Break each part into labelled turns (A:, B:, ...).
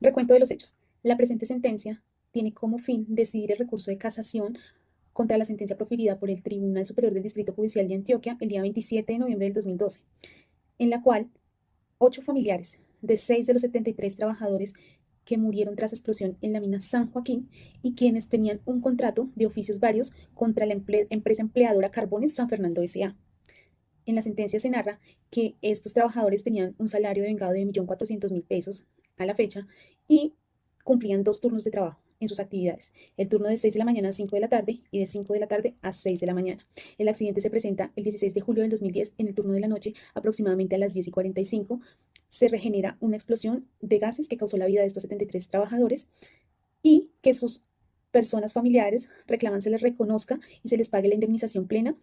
A: Recuento de los hechos. La presente sentencia tiene como fin decidir el recurso de casación contra la sentencia proferida por el Tribunal Superior del Distrito Judicial de Antioquia el día 27 de noviembre del 2012, en la cual 8 familiares de 6 de los 73 trabajadores que murieron tras explosión en la mina San Joaquín y quienes tenían un contrato de oficios varios contra la empresa empleadora Carbones San Fernando S.A. En la sentencia se narra que estos trabajadores tenían un salario de vengado de 1.400.000 pesos a la fecha y cumplían 2 turnos de trabajo en sus actividades, el turno de 6 de la mañana a 5 de la tarde y de 5 de la tarde a 6 de la mañana. El accidente se presenta el 16 de julio del 2010 en el turno de la noche, aproximadamente a las 10:45. Se regenera una explosión de gases que causó la vida de estos 73 trabajadores y que sus personas familiares reclaman se les reconozca y se les pague la indemnización plena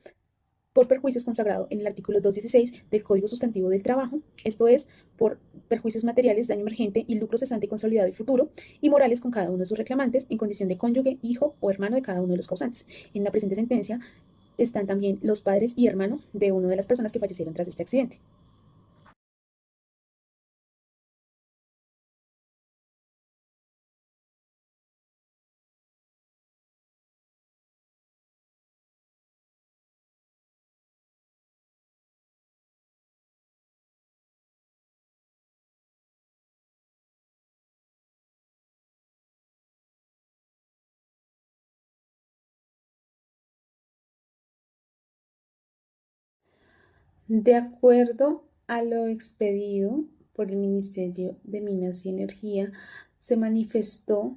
A: por perjuicios consagrado en el artículo 216 del Código Sustantivo del Trabajo, esto es, por perjuicios materiales, daño emergente y lucro cesante consolidado y futuro, y morales con cada uno de sus reclamantes en condición de cónyuge, hijo o hermano de cada uno de los causantes. En la presente sentencia están también los padres y hermano de una de las personas que fallecieron tras este accidente. De acuerdo a lo expedido por el Ministerio de Minas y Energía, se manifestó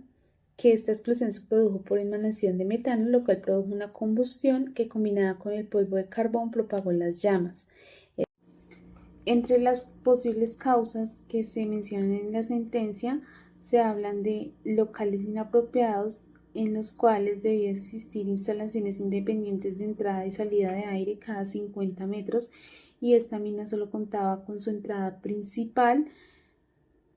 A: que esta explosión se produjo por emanación de metano, lo cual produjo una combustión que combinada con el polvo de carbón propagó las llamas. Entre las posibles causas que se mencionan en la sentencia se hablan de locales inapropiados en los cuales debía existir instalaciones independientes de entrada y salida de aire cada 50 metros y esta mina solo contaba con su entrada principal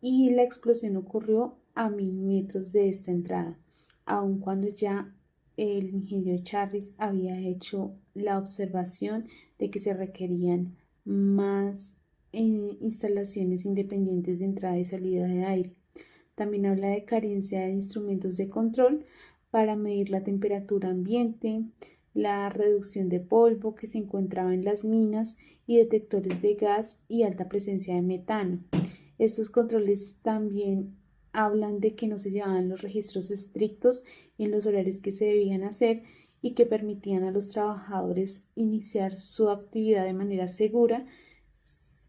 A: y la explosión ocurrió a 1.000 metros de esta entrada, aun cuando ya el ingeniero Charris había hecho la observación de que se requerían más instalaciones independientes de entrada y salida de aire. También habla de carencia de instrumentos de control para medir la temperatura ambiente, la reducción de polvo que se encontraba en las minas y detectores de gas y alta presencia de metano. Estos controles también hablan de que no se llevaban los registros estrictos en los horarios que se debían hacer y que permitían a los trabajadores iniciar su actividad de manera segura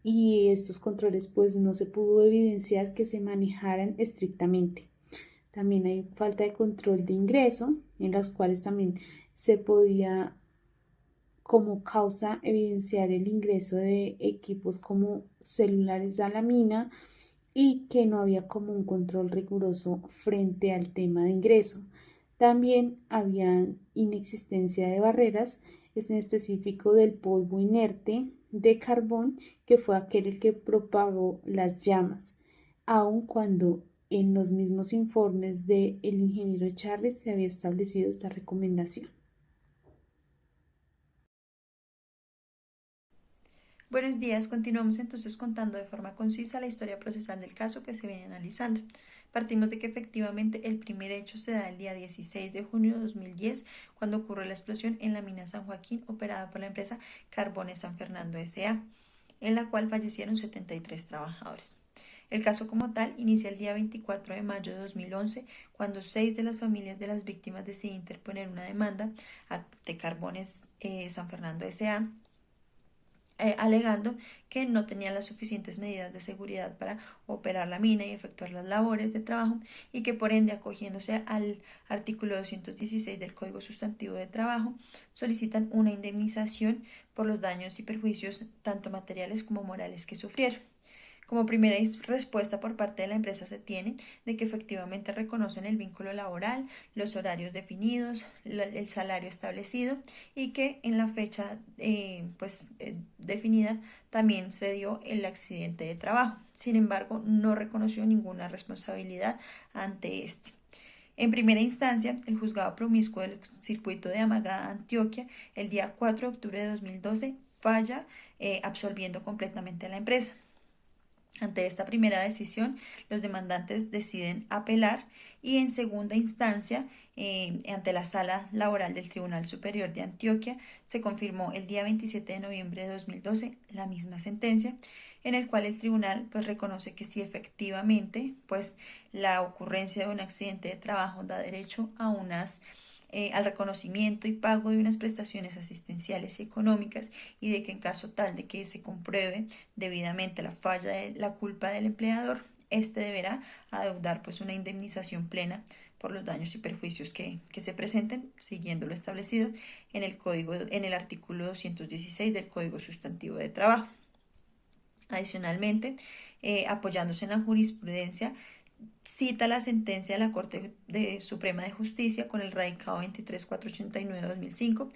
A: y estos controles pues no se pudo evidenciar que se manejaran estrictamente. También hay falta de control de ingreso, en las cuales también se podía como causa evidenciar el ingreso de equipos como celulares a la mina y que no había como un control riguroso frente al tema de ingreso. También había inexistencia de barreras, en específico del polvo inerte de carbón, que fue aquel el que propagó las llamas, aun cuando en los mismos informes del ingeniero Charles se había establecido esta recomendación.
B: Buenos días, continuamos entonces contando de forma concisa la historia procesal del caso que se viene analizando. Partimos de que efectivamente el primer hecho se da el día 16 de junio de 2010, cuando ocurrió la explosión en la mina San Joaquín, operada por la empresa Carbones San Fernando S.A., en la cual fallecieron 73 trabajadores. El caso como tal inicia el día 24 de mayo de 2011, cuando 6 de las familias de las víctimas deciden interponer una demanda ante Carbones San Fernando S.A., alegando que no tenían las suficientes medidas de seguridad para operar la mina y efectuar las labores de trabajo y que por ende, acogiéndose al artículo 216 del Código Sustantivo de Trabajo, solicitan una indemnización por los daños y perjuicios tanto materiales como morales que sufrieron. Como primera respuesta por parte de la empresa se tiene de que efectivamente reconocen el vínculo laboral, los horarios definidos, el salario establecido y que en la fecha definida también se dio el accidente de trabajo. Sin embargo, no reconoció ninguna responsabilidad ante este. En primera instancia, el juzgado promiscuo del circuito de Amagá, Antioquia, el día 4 de octubre de 2012, falla absolviendo completamente a la empresa. Ante esta primera decisión, los demandantes deciden apelar y en segunda instancia, ante la Sala Laboral del Tribunal Superior de Antioquia, se confirmó el día 27 de noviembre de 2012 la misma sentencia, en el cual el tribunal pues reconoce que si efectivamente pues la ocurrencia de un accidente de trabajo da derecho a al reconocimiento y pago de unas prestaciones asistenciales y económicas, y de que en caso tal de que se compruebe debidamente la falla de la culpa del empleador, este deberá adeudar pues una indemnización plena por los daños y perjuicios que se presenten, siguiendo lo establecido en el artículo 216 del Código Sustantivo de Trabajo. Adicionalmente, apoyándose en la jurisprudencia, cita la sentencia de la Suprema de Justicia con el radicado 23489-2005,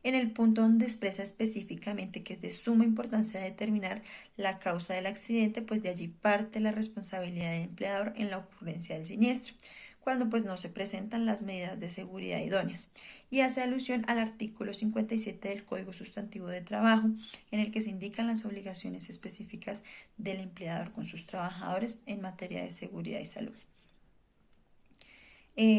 B: en el punto donde expresa específicamente que es de suma importancia determinar la causa del accidente, pues de allí parte la responsabilidad del empleador en la ocurrencia del siniestro, cuando pues no se presentan las medidas de seguridad idóneas, y hace alusión al artículo 57 del Código Sustantivo de Trabajo, en el que se indican las obligaciones específicas del empleador con sus trabajadores en materia de seguridad y salud.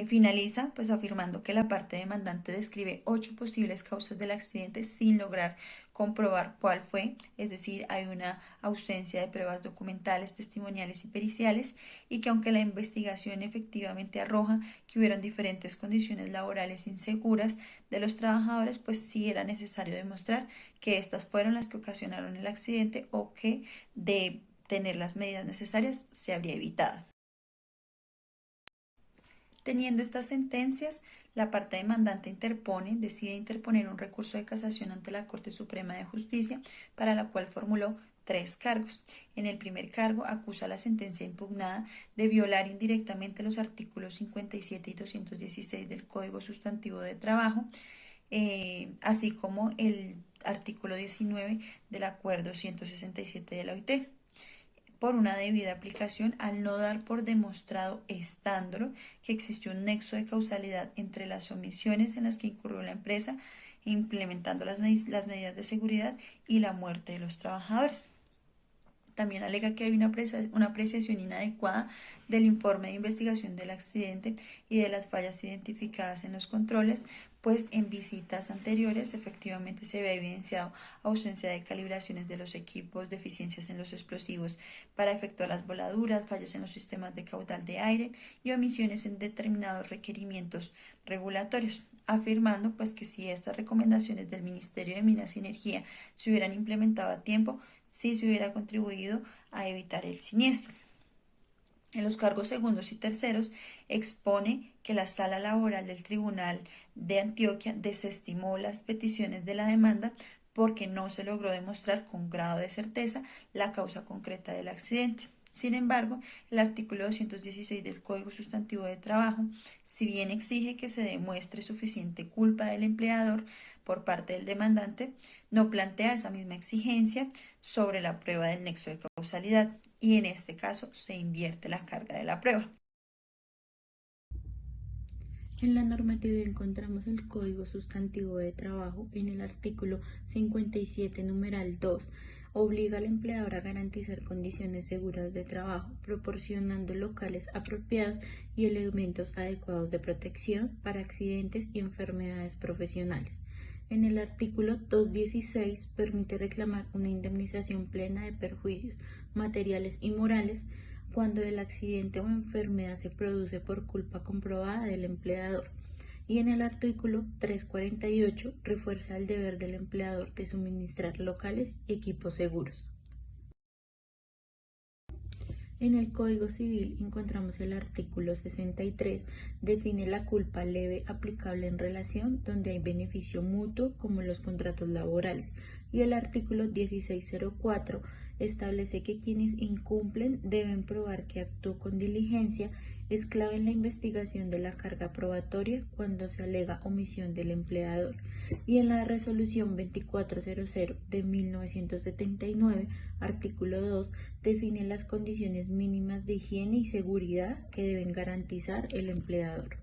B: Finaliza pues afirmando que la parte demandante describe 8 posibles causas del accidente sin lograr comprobar cuál fue, es decir, hay una ausencia de pruebas documentales, testimoniales y periciales, y que aunque la investigación efectivamente arroja que hubieron diferentes condiciones laborales inseguras de los trabajadores, pues sí era necesario demostrar que estas fueron las que ocasionaron el accidente, o que de tener las medidas necesarias se habría evitado. Teniendo estas sentencias, la parte demandante decide interponer un recurso de casación ante la Corte Suprema de Justicia, para la cual formuló 3 cargos. En el primer cargo, acusa a la sentencia impugnada de violar indirectamente los artículos 57 y 216 del Código Sustantivo de Trabajo, así como el artículo 19 del Acuerdo 167 de la OIT, por una debida aplicación, al no dar por demostrado, estándolo, que existió un nexo de causalidad entre las omisiones en las que incurrió la empresa implementando las medidas de seguridad y la muerte de los trabajadores. También alega que hay una apreciación inadecuada del informe de investigación del accidente y de las fallas identificadas en los controles, pues en visitas anteriores efectivamente se había evidenciado ausencia de calibraciones de los equipos, deficiencias en los explosivos para efectuar las voladuras, fallas en los sistemas de caudal de aire y omisiones en determinados requerimientos regulatorios, afirmando pues que si estas recomendaciones del Ministerio de Minas y Energía se hubieran implementado a tiempo, sí se hubiera contribuido a evitar el siniestro. En los cargos segundos y terceros, expone que la Sala Laboral del Tribunal de Antioquia desestimó las peticiones de la demanda porque no se logró demostrar con grado de certeza la causa concreta del accidente. Sin embargo, el artículo 216 del Código Sustantivo de Trabajo, si bien exige que se demuestre suficiente culpa del empleador por parte del demandante, no plantea esa misma exigencia sobre la prueba del nexo de causalidad, y en este caso se invierte la carga de la prueba.
A: En la normativa encontramos el Código Sustantivo de Trabajo en el artículo 57, numeral 2. Obliga al empleador a garantizar condiciones seguras de trabajo, proporcionando locales apropiados y elementos adecuados de protección para accidentes y enfermedades profesionales. En el artículo 216 permite reclamar una indemnización plena de perjuicios materiales y morales cuando el accidente o enfermedad se produce por culpa comprobada del empleador. Y en el artículo 348 refuerza el deber del empleador de suministrar locales y equipos seguros. En el Código Civil encontramos el artículo 63, define la culpa leve aplicable en relación donde hay beneficio mutuo como los contratos laborales, y el artículo 1604 establece que quienes incumplen deben probar que actuó con diligencia. Es clave en la investigación de la carga probatoria cuando se alega omisión del empleador. Y en la resolución 2400 de 1979, artículo 2, define las condiciones mínimas de higiene y seguridad que deben garantizar el empleador.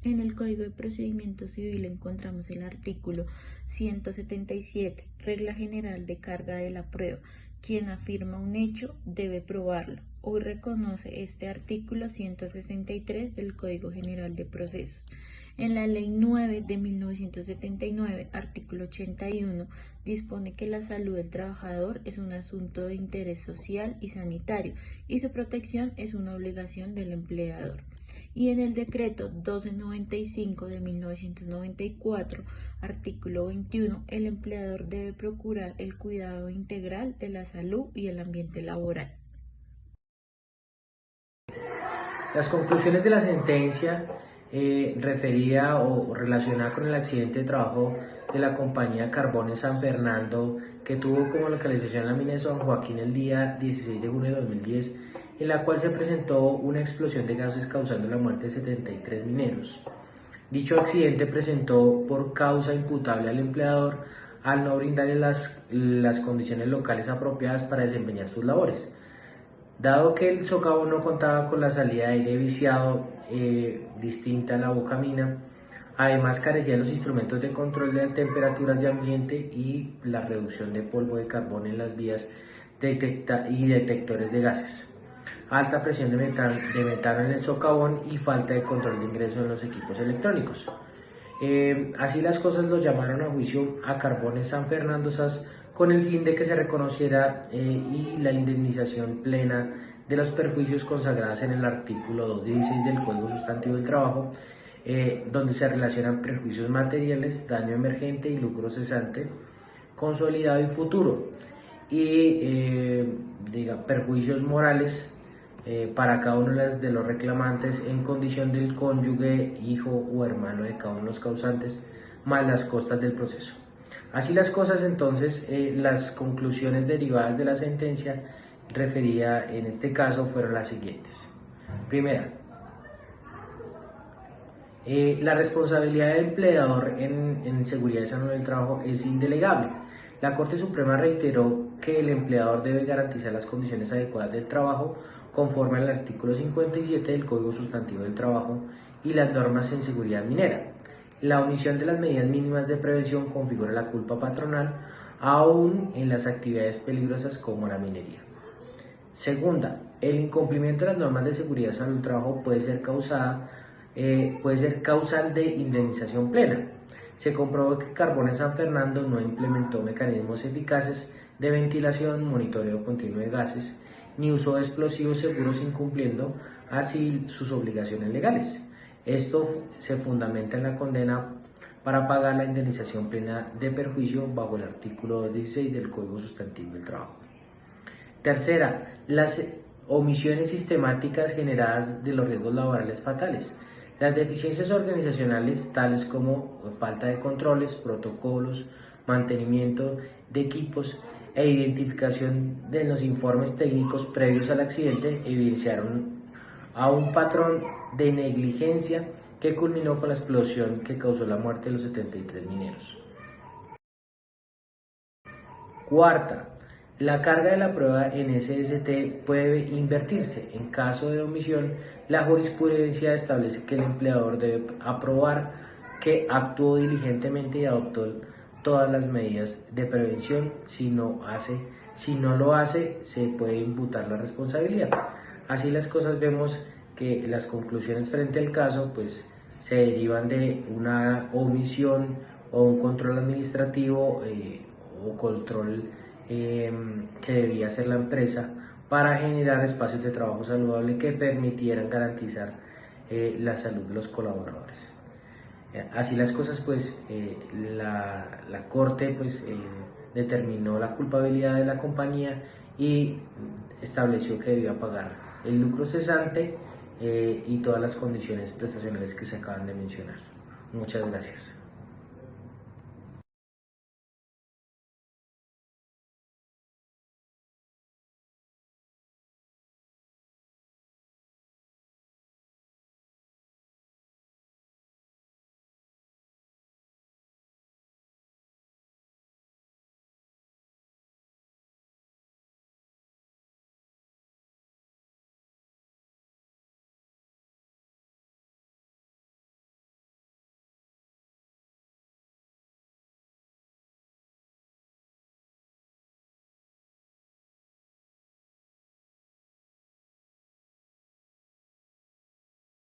A: En el Código de Procedimiento Civil encontramos el artículo 177, Regla General de Carga de la Prueba,
C: Quien afirma un hecho debe probarlo. Hoy reconoce este artículo 163 del Código General de Procesos. En la Ley 9 de 1979, artículo 81, dispone que la salud del trabajador es un asunto de interés social y sanitario y su protección es una obligación del empleador. Y en el decreto 1295 de 1994, artículo 21, el empleador debe procurar el cuidado integral de la salud y el ambiente laboral.
D: Las conclusiones de la sentencia referida o relacionada con el accidente de trabajo de la compañía Carbones San Fernando, que tuvo como localización la mina de San Joaquín el día 16 de junio de 2010, en la cual se presentó una explosión de gases causando la muerte de 73 mineros. Dicho accidente presentó por causa imputable al empleador al no brindarle las condiciones locales apropiadas para desempeñar sus labores. Dado que el socavón no contaba con la salida de aire viciado distinta a la bocamina, además carecía de los instrumentos de control de temperaturas de ambiente y la reducción de polvo de carbón en las vías y detectores de gases, alta presión de metano en el socavón y falta de control de ingreso en los equipos electrónicos. Así las cosas, lo llamaron a juicio a Carbones San Fernando SAS con el fin de que se reconociera y la indemnización plena de los perjuicios consagrados en el artículo 216 del Código Sustantivo del Trabajo, donde se relacionan perjuicios materiales, daño emergente y lucro cesante, consolidado y futuro, y perjuicios morales para cada uno de los reclamantes en condición del cónyuge, hijo o hermano de cada uno de los causantes, más las costas del proceso. Así las cosas, entonces, las conclusiones derivadas de la sentencia referida en este caso fueron las siguientes. Primera, la responsabilidad del empleador en seguridad y salud del trabajo es indelegable. La Corte Suprema reiteró que el empleador debe garantizar las condiciones adecuadas del trabajo conforme al artículo 57 del Código Sustantivo del Trabajo y las normas en seguridad minera. La omisión de las medidas mínimas de prevención configura la culpa patronal, aún en las actividades peligrosas como la minería. Segunda, el incumplimiento de las normas de seguridad y salud del trabajo puede ser causal de indemnización plena. Se comprobó que Carbones San Fernando no implementó mecanismos eficaces de ventilación, monitoreo continuo de gases, ni usó explosivos seguros, incumpliendo así sus obligaciones legales. Esto se fundamenta en la condena para pagar la indemnización plena de perjuicio bajo el artículo 16 del Código Sustantivo del Trabajo. Tercera, las omisiones sistemáticas generadas de los riesgos laborales fatales. Las deficiencias organizacionales, tales como falta de controles, protocolos, mantenimiento de equipos e identificación de los informes técnicos previos al accidente, evidenciaron a un patrón de negligencia que culminó con la explosión que causó la muerte de los 73 mineros. Cuarta, la carga de la prueba en SST puede invertirse. En caso de omisión, la jurisprudencia establece que el empleador debe aprobar que actuó diligentemente y adoptó todas las medidas de prevención. Si no lo hace, se puede imputar la responsabilidad. Así las cosas, vemos que las conclusiones frente al caso pues se derivan de una omisión o un control administrativo o control que debía hacer la empresa para generar espacios de trabajo saludable que permitieran garantizar la salud de los colaboradores. Así las cosas, pues la Corte pues determinó la culpabilidad de la compañía y estableció que debía pagar el lucro cesante y todas las condiciones prestacionales que se acaban de mencionar. Muchas gracias.